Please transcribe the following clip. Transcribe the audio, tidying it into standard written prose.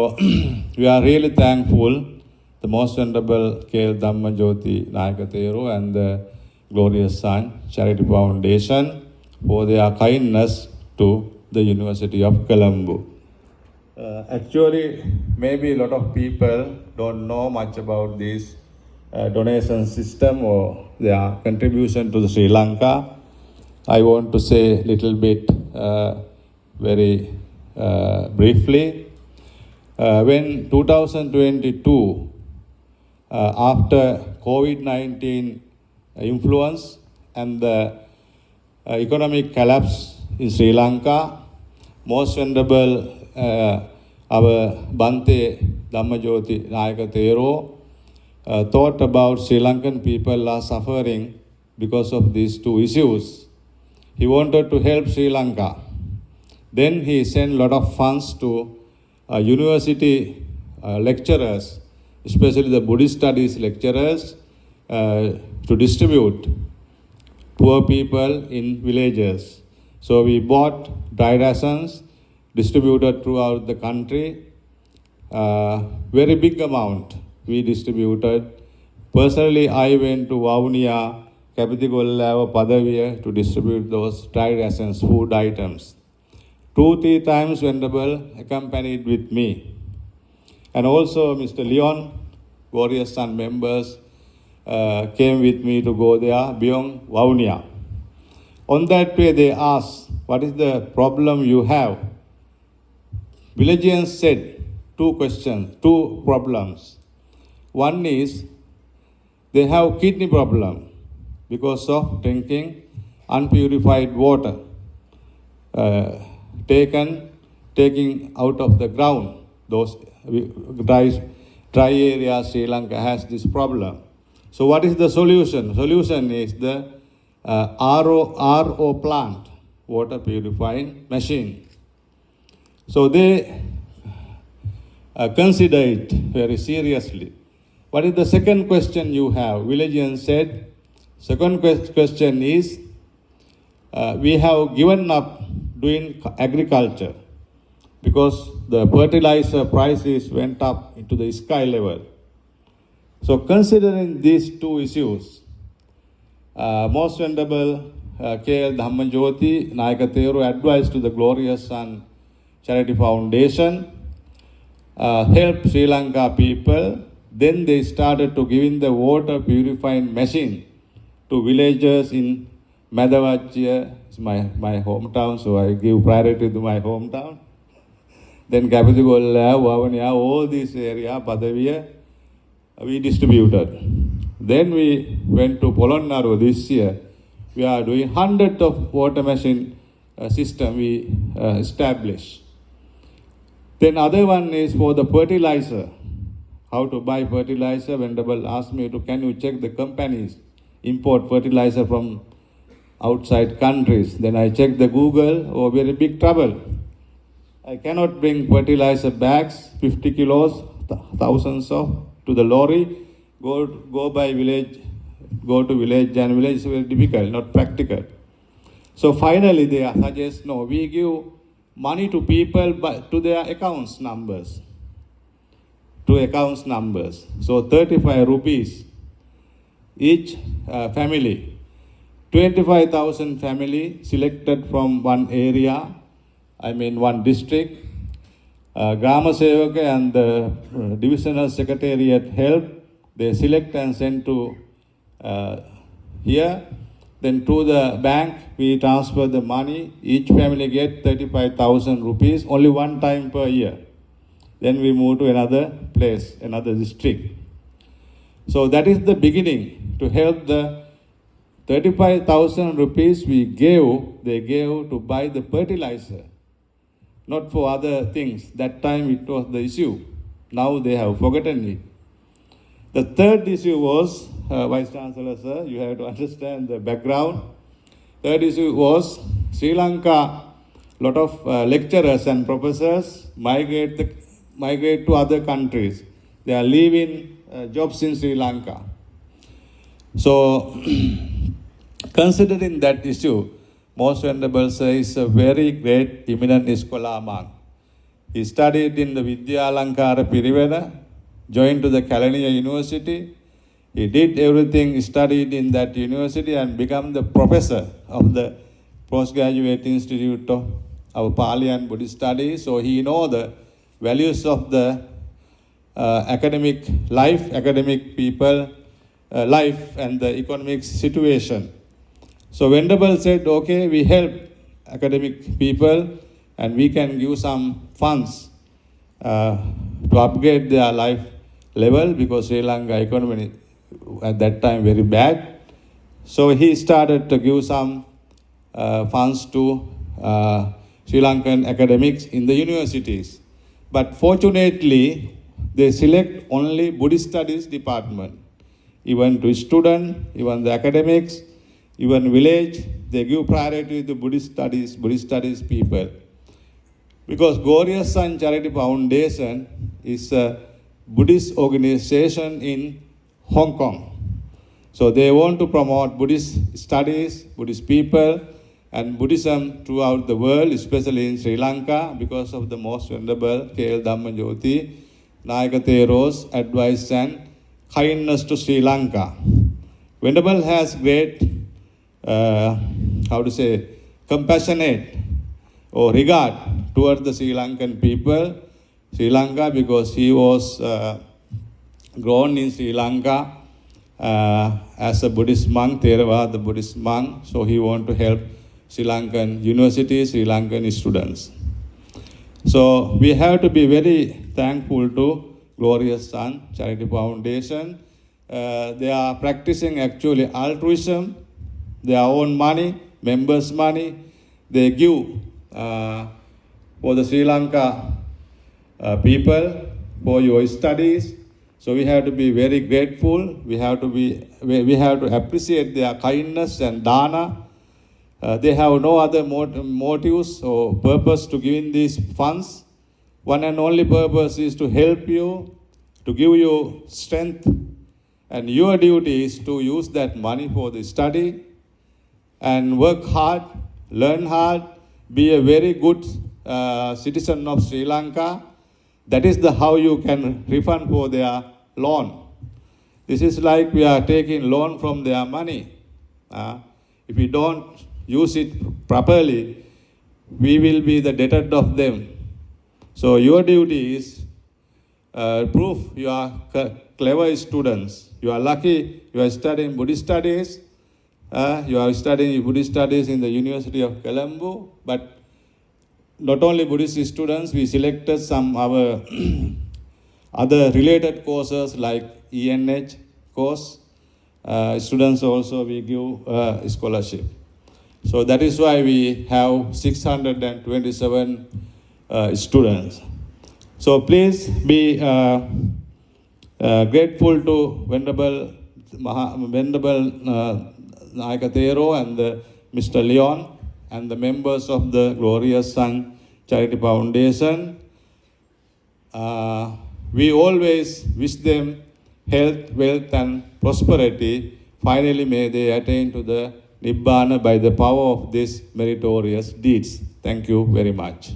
We are really thankful, the Most Venerable K.L. Dhammanjoti Nayaka and the Glorious Son Charity Foundation for their kindness to the University of Colombo. Actually, maybe a lot of people don't know much about this donation system or their contribution to the Sri Lanka. I want to say a little bit very briefly. When 2022, after COVID-19 influence and the economic collapse in Sri Lanka, Most Venerable our Bhante Dhammajoti Nayaka Thero thought about Sri Lankan people are suffering because of these two issues. He wanted to help Sri Lanka. Then he sent a lot of funds to university lecturers, especially the Buddhist studies lecturers, to distribute poor people in villages. So we bought dry rations, distributed throughout the country, very big amount we distributed. Personally, I went to Vavuniya, Kapitikolla, Padaviya to distribute those dry rations, food items. 2-3 times Venerable accompanied with me. And also Mr. Leon, Glorious Son members, came with me to go there beyond Vavuniya. On that way they asked, what is the problem you have? Villagers said two problems. One is they have kidney problem because of drinking unpurified water. Taking out of the ground, those dry areas, Sri Lanka has this problem. So what is the solution? Solution is the RO plant, water purifying machine. So they consider it very seriously. What is the second question you have? Villagers said, second question is, we have given up doing agriculture because the fertilizer prices went up into the sky level. So considering these two issues, Most Venerable K.L. Dhammanjoti Nayaka Thero advised to the Glorious Son Charity Foundation, help Sri Lanka people. Then they started to giving the water purifying machine to villagers in Madhavachya, it's my hometown, so I give priority to my hometown. Then Kapitikolla, Vavuniya, all this area, Padaviya, we distributed. Then we went to Polonnaru this year. We are doing hundreds of water machine system we established. Then other one is for the fertilizer. How to buy fertilizer? Venerable asked me to, can you check the companies import fertilizer from outside countries. Then I checked the Google, oh, very big trouble. I cannot bring fertilizer bags, 50 kilos, thousands of, to the lorry, go by village, go to village and village is very difficult, not practical. So finally they suggest, no, we give money to people to their accounts numbers. So 35 rupees each family. 25,000 family selected from one area, one district. Grama Sevaka and the divisional secretariat help. They select and send to here. Then to the bank, we transfer the money. Each family get 35,000 rupees, only one time per year. Then we move to another place, another district. So that is the beginning to help the 35,000 rupees they gave to buy the fertilizer, not for other things. That time it was the issue. Now they have forgotten it. The third issue was, Vice Chancellor sir, you have to understand the background. Third issue was Sri Lanka, lot of lecturers and professors migrate to other countries. They are leaving jobs in Sri Lanka. So, considering that issue, Most Venerable Sir is a very great eminent scholar among. He studied in the Vidyalankara Pirivena, joined to the Kelaniya University. He did everything, studied in that university and became the professor of the postgraduate institute of our Pali and Buddhist studies. So he knows the values of the academic life, academic people, life and the economic situation. So Venerable said, okay, we help academic people and we can give some funds to upgrade their life level because Sri Lanka economy at that time very bad. So he started to give some funds to Sri Lankan academics in the universities. But fortunately, they select only Buddhist studies department. Even to student, even the academics, even village, they give priority to Buddhist studies people. Because Glorious Sun Charity Foundation is a Buddhist organization in Hong Kong. So they want to promote Buddhist studies, Buddhist people, and Buddhism throughout the world, especially in Sri Lanka, because of the Most Venerable KL Dhammayoti Nayaka Thero's advice and kindness to Sri Lanka. Venerable has great, compassionate or regard towards the Sri Lankan people, Sri Lanka, because he was grown in Sri Lanka as a Buddhist monk, Theravada Buddhist monk, so he want to help Sri Lankan universities, Sri Lankan students. So we have to be very thankful to Glorious Sun Charity Foundation. They are practicing actually altruism, their own money, members' money. They give for the Sri Lanka people for your studies. So we have to be very grateful. We have to appreciate their kindness and dana. They have no other motives or purpose to giving these funds. One and only purpose is to help you, to give you strength, and your duty is to use that money for the study and work hard, learn hard, be a very good citizen of Sri Lanka. That is how you can refund for their loan. This is like we are taking loan from their money. If we don't use it properly, we will be the debtor of them. So your duty is prove you are clever students. You are lucky you are studying Buddhist studies. You are studying Buddhist studies in the University of Colombo. But not only Buddhist students, we selected some our other related courses like ENH course. Students also we give scholarship. So that is why we have 627 students. So please be grateful to Venerable Nayaka Thero and Mr. Leon and the members of the Glorious Sun Charity Foundation. We always wish them health, wealth and prosperity. Finally, may they attain to the Nibbana by the power of these meritorious deeds. Thank you very much.